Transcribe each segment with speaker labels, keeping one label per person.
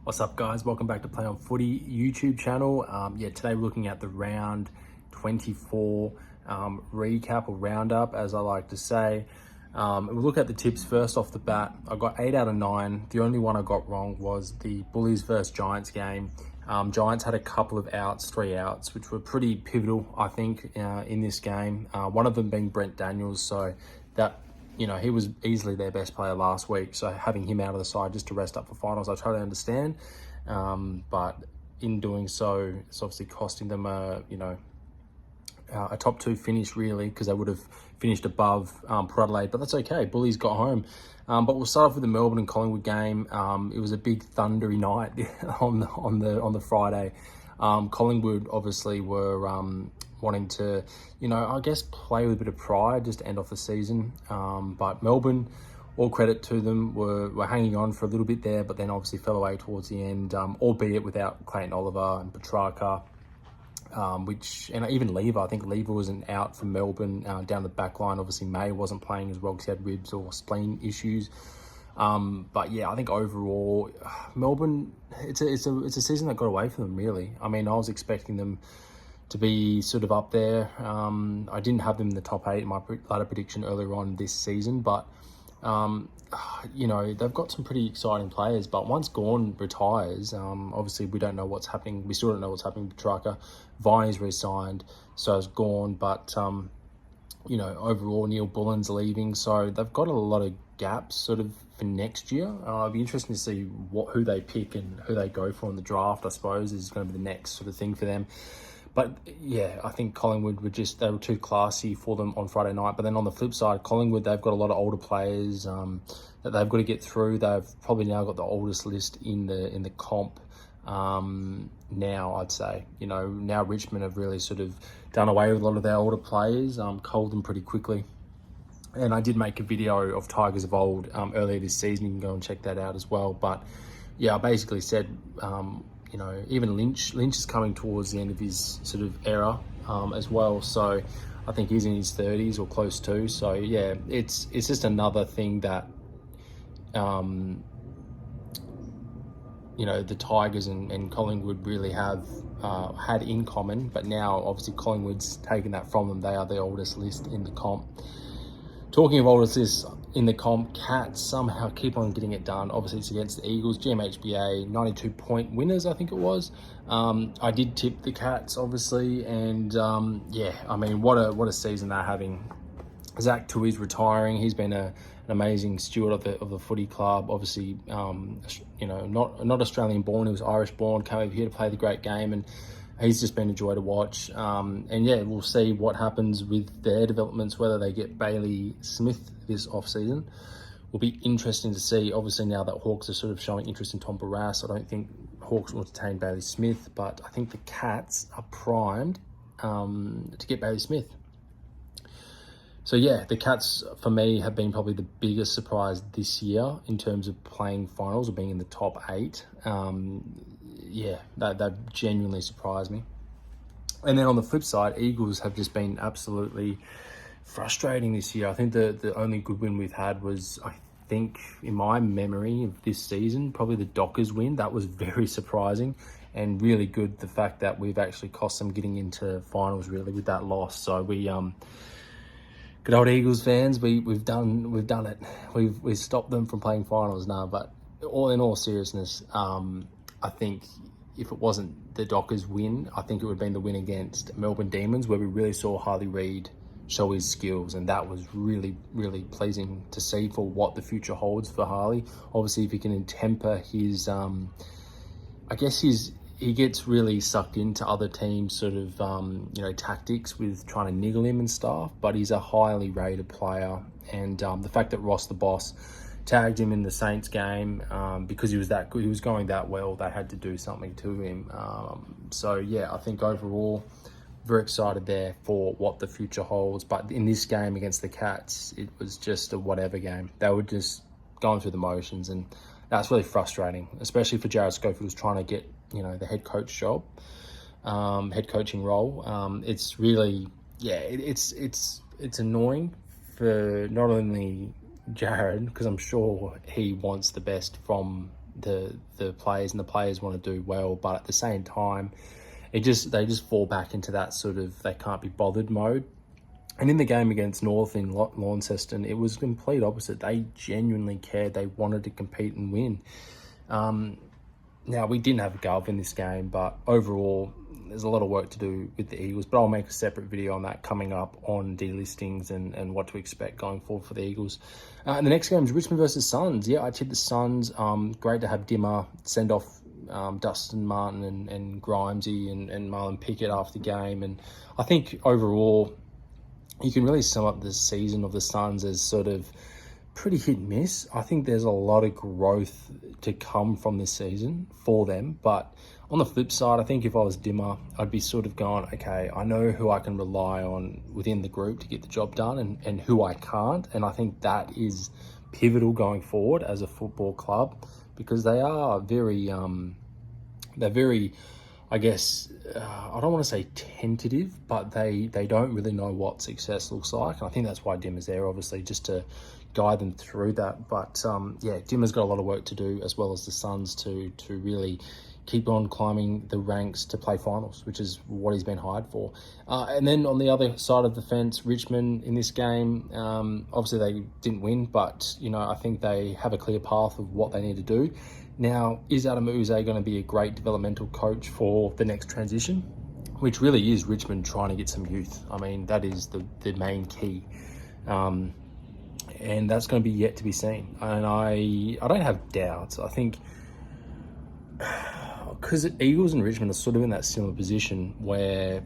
Speaker 1: What's up, guys? Welcome back to Play on Footy YouTube channel. Today we're looking at the round 24 recap or roundup, as I like to say. We'll look at the tips first off the bat. I got 8 out of 9. The only one I got wrong was the Bullies versus Giants game. Giants had a couple of outs, 3 outs, which were pretty pivotal, I think, in this game. One of them being Brent Daniels, so that, he was easily their best player last week. So having him out of the side just to rest up for finals, I totally understand. But in doing so, it's obviously costing them a top 2 finish, really, because they would have finished above Port Adelaide, but that's okay. Bullies got home. But we'll start off with the Melbourne and Collingwood game. It was a big thundery night on the Friday. Collingwood obviously were wanting to, I guess, play with a bit of pride just to end off the season. But Melbourne, all credit to them, were hanging on for a little bit there, but then obviously fell away towards the end, albeit without Clayton Oliver and Petrarca. And even Lever. I think Lever was an out from Melbourne down the back line. Obviously May wasn't playing as well because he had ribs or spleen issues. But yeah, I think overall Melbourne, it's a season that got away from them, really. I mean, I was expecting them to be sort of up there. I didn't have them in the top 8 in my ladder prediction earlier on this season, but they've got some pretty exciting players. But once Gawn retires, obviously we don't know what's happening. We still don't know what's happening with Petrarca. Viney's re-signed, so is Gawn. But overall Neil Bullen's leaving, so they've got a lot of gaps sort of for next year. It'll be interesting to see who they pick and who they go for in the draft. I suppose is going to be the next sort of thing for them. But yeah, I think Collingwood they were too classy for them on Friday night. But then on the flip side, Collingwood, they've got a lot of older players that they've got to get through. They've probably now got the oldest list in the comp now, I'd say. Now Richmond have really sort of done away with a lot of their older players, culled them pretty quickly. And I did make a video of Tigers of Old earlier this season. You can go and check that out as well. But yeah, I basically said, even Lynch is coming towards the end of his sort of era as well. So I think he's in his 30s or close to. So yeah, it's just another thing that, the Tigers and Collingwood really have had in common. But now obviously Collingwood's taken that from them. They are the oldest list in the comp. Talking of oldest list in the comp, Cats somehow keep on getting it done. Obviously, it's against the Eagles, GMHBA, 92-point winners, I think it was. I did tip the Cats, obviously, and what a season they're having. Zach Tui's retiring. He's been an amazing steward of the footy club. Obviously, not Australian born. He was Irish born. Came over here to play the great game, and he's just been a joy to watch. We'll see what happens with their developments, whether they get Bailey Smith this off-season. Will be interesting to see. Obviously, now that Hawks are sort of showing interest in Tom Barrass, I don't think Hawks will retain Bailey Smith, but I think the Cats are primed to get Bailey Smith. So yeah, the Cats, for me, have been probably the biggest surprise this year in terms of playing finals or being in the top 8. That genuinely surprised me. And then on the flip side, Eagles have just been absolutely frustrating this year. I think the only good win we've had was, I think, in my memory of this season, probably the Dockers win. That was very surprising and really good. The fact that we've actually cost them getting into finals, really, with that loss. So we, good old Eagles fans, we've done it. We've stopped them from playing finals now. But in all seriousness, I think if it wasn't the Dockers win, I think it would have been the win against Melbourne Demons, where we really saw Harley Reid show his skills, and that was really, really pleasing to see for what the future holds for Harley. Obviously, if he can temper his, he gets really sucked into other teams' sort of, tactics with trying to niggle him and stuff, but he's a highly rated player. And the fact that Ross the Boss tagged him in the Saints game because he was that good, he was going that well, they had to do something to him. I think overall, very excited there for what the future holds. But in this game against the Cats, it was just a whatever game. They were just going through the motions, and that's really frustrating, especially for Jared Schofield, who's trying to get the head coach job, head coaching role. It's really it's annoying for not only Jared, because I'm sure he wants the best from the players, and the players want to do well, but at the same time, they just fall back into that sort of they can't be bothered mode. And in the game against North in Launceston, it was complete opposite. They genuinely cared. They wanted to compete and win. Now, we didn't have a Gov in this game, but overall, there's a lot of work to do with the Eagles. But I'll make a separate video on that coming up on delistings and what to expect going forward for the Eagles. And the next game is Richmond versus Suns. Yeah, I tipped the Suns. Great to have Dimmer send off Dustin Martin and Grimesy and Marlon Pickett after the game. And I think overall, you can really sum up the season of the Suns as sort of pretty hit and miss. I think there's a lot of growth to come from this season for them. But on the flip side, I think if I was Dimmer, I'd be sort of going, okay, I know who I can rely on within the group to get the job done and who I can't. And I think that is pivotal going forward as a football club, because they are very, I guess, I don't want to say tentative, but they don't really know what success looks like. And I think that's why Dimmer's there, obviously, just to guide them through that. But yeah, Dimmer's got a lot of work to do, as well as the Suns, to really keep on climbing the ranks to play finals, which is what he's been hired for. And then on the other side of the fence, Richmond in this game, obviously they didn't win, but I think they have a clear path of what they need to do. Now, is Adam Uze going to be a great developmental coach for the next transition? Which really is Richmond trying to get some youth. I mean, that is the main key. And that's going to be yet to be seen. And I don't have doubts. I think because Eagles and Richmond are sort of in that similar position where,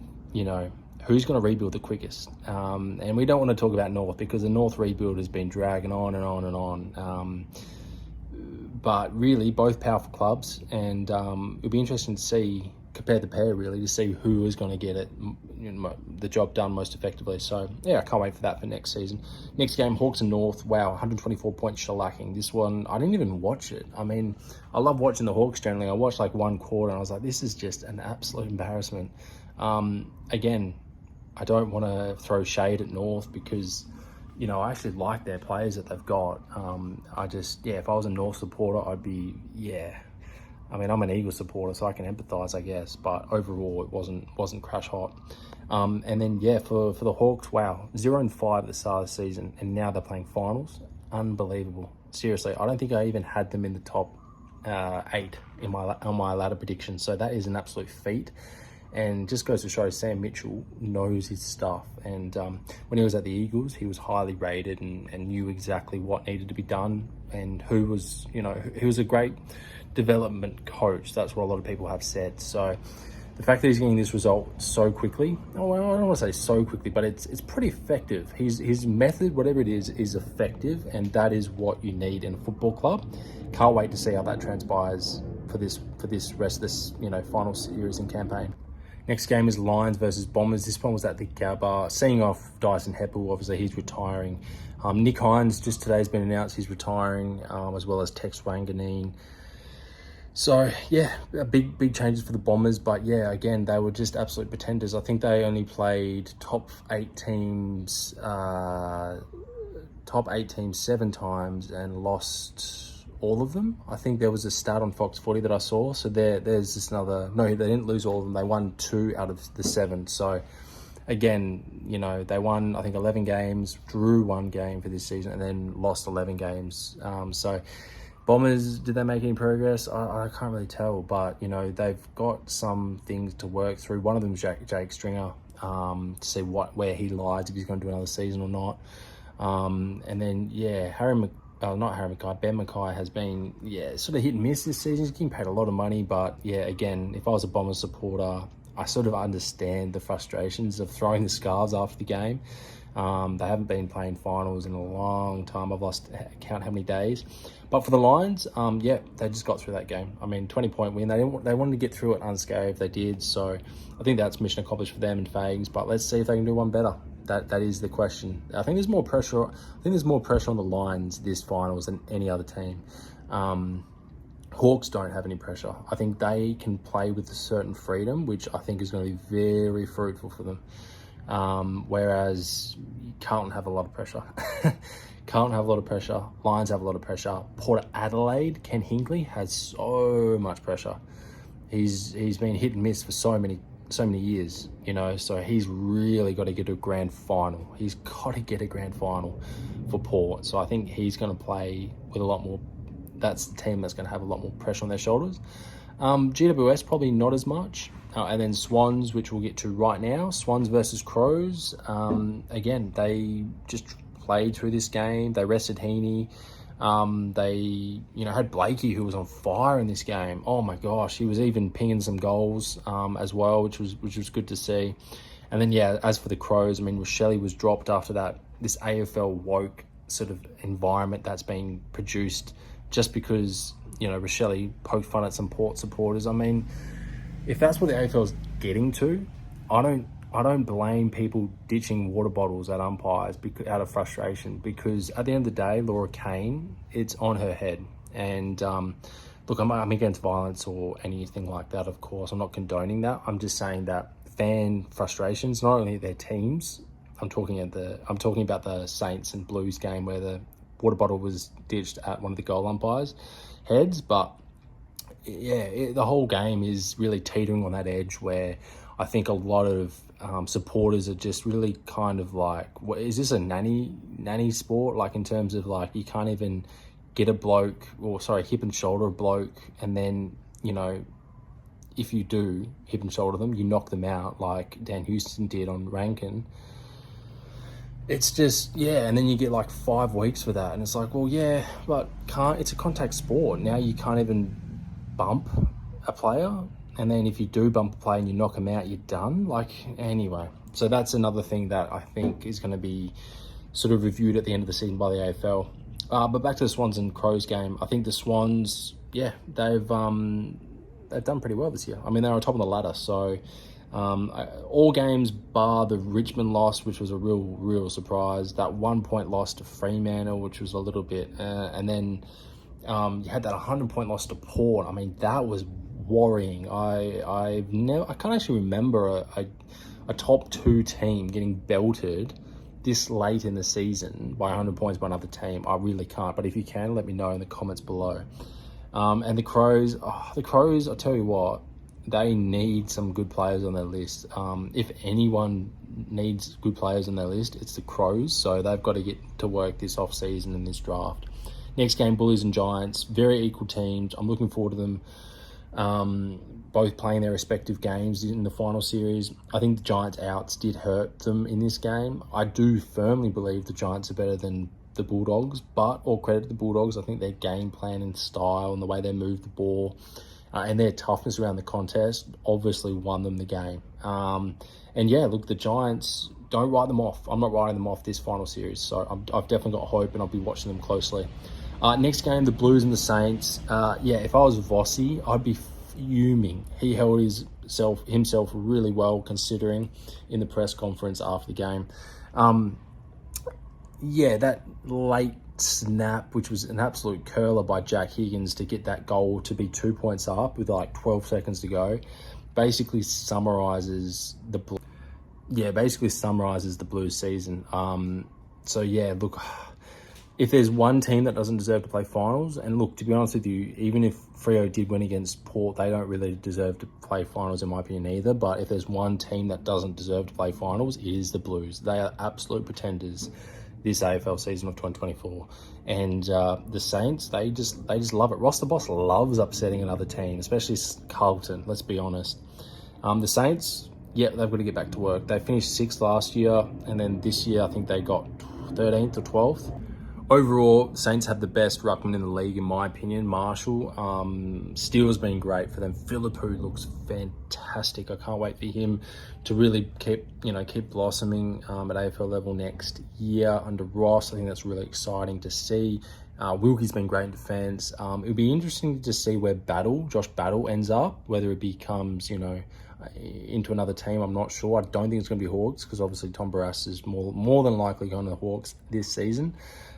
Speaker 1: who's going to rebuild the quickest? And we don't want to talk about North, because the North rebuild has been dragging on and on and on. But really, both powerful clubs, and it'll be interesting to see, compare the pair really, to see who is going to get the job done most effectively. So yeah, I can't wait for that for next season. Next game, Hawks and North. Wow, 124 points shellacking. This one, I didn't even watch it. I mean, I love watching the Hawks generally. I watched like one quarter and I was like, this is just an absolute embarrassment. Again, I don't want to throw shade at North, because I actually like their players that they've got. If I was a North supporter, I'd be, I mean, I'm an Eagles supporter, so I can empathise, I guess. But overall, it wasn't crash hot. And then, for the Hawks, wow, 0-5 at the start of the season, and now they're playing finals. Unbelievable. Seriously, I don't think I even had them in the top 8 on my ladder prediction. So that is an absolute feat. And just goes to show Sam Mitchell knows his stuff. And when he was at the Eagles, he was highly rated and knew exactly what needed to be done, and who was, he was a great development coach. That's what a lot of people have said. So the fact that he's getting this result so quickly, I don't want to say so quickly, but it's pretty effective. His method, whatever it is effective, and that is what you need in a football club. Can't wait to see how that transpires for this rest of this, final series and campaign. Next game is Lions versus Bombers. This one was at the Gabba. Seeing off Dyson Heppel, obviously he's retiring. Nick Hines just today has been announced he's retiring, as well as Tex Wanganeen. So yeah, big changes for the Bombers. But yeah, again, they were just absolute pretenders. I think they only played top 8 teams 7 times and lost all of them. I think there was a stat on Fox Footy that I saw. So there's just another. No, they didn't lose all of them. They won 2 out of the 7. So again, they won, I think, 11 games, drew 1 game for this season, and then lost 11 games. So Bombers, did they make any progress? I can't really tell, but they've got some things to work through. One of them is Jake Stringer, to see where he lies, if he's going to do another season or not. And then Ben Mackay has been, sort of hit and miss this season. He's getting paid a lot of money, but again, if I was a Bombers supporter, I sort of understand the frustrations of throwing the scarves after the game. They haven't been playing finals in a long time. I've lost count how many days. But for the Lions, they just got through that game. I mean, 20-point win. They wanted to get through it unscathed. They did. So I think that's mission accomplished for them and Fags. But let's see if they can do one better. That is the question. I think there's more pressure. On the Lions this finals than any other team. Hawks don't have any pressure. I think they can play with a certain freedom, which I think is going to be very fruitful for them. Whereas Carlton have a lot of pressure. Carlton have a lot of pressure. Lions have a lot of pressure. Port Adelaide, Ken Hinkley has so much pressure. He's been hit and miss for so many years, you know, so he's really got to get a grand final. He's got to get a grand final for Port. So I think he's going to play with a lot more. That's the team that's going to have a lot more pressure on their shoulders. GWS probably not as much. And then Swans, which we'll get to right now. Swans versus Crows. Again, they just played through this game. They rested Heaney. They, had Blakey, who was on fire in this game. Oh my gosh, he was even pinging some goals as well, which was good to see. And then as for the Crows, I mean, Rochelle was dropped after this AFL woke sort of environment that's being produced just because Rochelle poked fun at some Port supporters. I mean, if that's what the AFL is getting to, I don't blame people ditching water bottles at umpires out of frustration, because at the end of the day, Laura Kane, it's on her head. And look, I'm against violence or anything like that, of course. I'm not condoning that. I'm just saying that fan frustrations, not only their teams, I'm talking about the Saints and Blues game where the water bottle was ditched at one of the goal umpires' heads, but the whole game is really teetering on that edge where I think a lot of supporters are just really kind of like, is this a nanny sport? Like, in terms of like, you can't even get hip and shoulder a bloke, and then, if you do hip and shoulder them, you knock them out like Dan Houston did on Rankin. It's just, and then you get like 5 weeks for that. And it's like, well, but it's a contact sport. Now you can't even bump a player. And then if you do bump a player and you knock them out, you're done. Like, anyway. So that's another thing that I think is going to be sort of reviewed at the end of the season by the AFL. But back to the Swans and Crows game. I think the Swans, they've done pretty well this year. I mean, they're on top of the ladder. So all games bar the Richmond loss, which was a real surprise. That 1 point loss to Fremantle, which was a little bit, and then you had that 100-point loss to Port. I mean, that was worrying. I can't actually remember a top 2 team getting belted this late in the season by 100 points by another team. I really can't. But if you can, let me know in the comments below. And the Crows, I tell you what, they need some good players on their list. If anyone needs good players on their list, it's the Crows. So they've got to get to work this off-season in this draft. Next game, Bullies and Giants, very equal teams. I'm looking forward to them both playing their respective games in the final series. I think the Giants' outs did hurt them in this game. I do firmly believe the Giants are better than the Bulldogs, but all credit to the Bulldogs. I think their game plan and style and the way they move the ball and their toughness around the contest obviously won them the game. Look, the Giants, don't write them off. I'm not writing them off this final series, so I've definitely got hope, and I'll be watching them closely. Next game, the Blues and the Saints. If I was Vossi, I'd be fuming. He held himself really well, considering, in the press conference after the game. That late snap, which was an absolute curler by Jack Higgins to get that goal to be 2 points up with like 12 seconds to go, basically summarizes the Blues season. Look, if there's one team that doesn't deserve to play finals, and look, to be honest with you, even if Freo did win against Port, they don't really deserve to play finals in my opinion either. But if there's one team that doesn't deserve to play finals, it is the Blues. They are absolute pretenders this AFL season of 2024. And the Saints, they just love it. Ross the Boss loves upsetting another team, especially Carlton, let's be honest. The Saints, they've got to get back to work. They finished 6th last year, and then this year I think they got 13th or 12th. Overall, Saints have the best ruckman in the league, in my opinion. Marshall. Steele's been great for them. Philippou looks fantastic. I can't wait for him to really keep blossoming at AFL level next year under Ross. I think that's really exciting to see. Wilkie's been great in defence. It'll be interesting to see where Josh Battle ends up, whether it becomes, into another team. I'm not sure. I don't think it's going to be Hawks, because obviously Tom Barrass is more than likely going to the Hawks this season.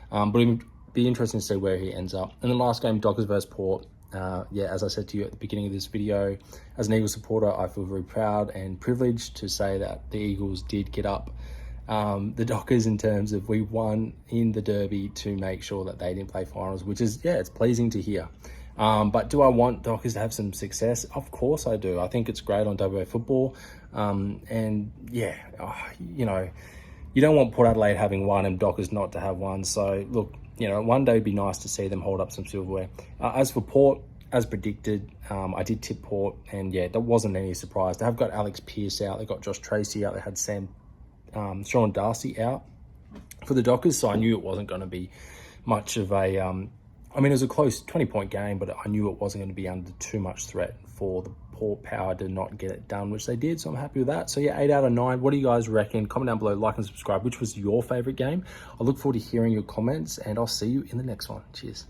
Speaker 1: But it'd be interesting to see where he ends up. And the last game, Dockers versus Port. As I said to you at the beginning of this video, as an Eagles supporter, I feel very proud and privileged to say that the Eagles did get up the Dockers in terms of we won in the Derby to make sure that they didn't play finals, which is, yeah, it's pleasing to hear. But do I want Dockers to have some success? Of course I do. I think it's great on WA football. And yeah, you know, you don't want Port Adelaide having one and Dockers not to have one. So look, you know, one day it'd be nice to see them hold up some silverware. As for Port, as predicted, I did tip Port, and yeah, that wasn't any surprise. They have got Alex Pearce out, they got Josh Tracy out, they had Sean Darcy out for the Dockers, so I knew it wasn't going to be much of a I mean, it was a close 20-point game, but I knew it wasn't going to be under too much threat for the Port Power to not get it done, which they did, so I'm happy with that. So yeah, 8 out of 9. What do you guys reckon? Comment down below, like and subscribe. Which was your favorite game? I look forward to hearing your comments, and I'll see you in the next one. Cheers.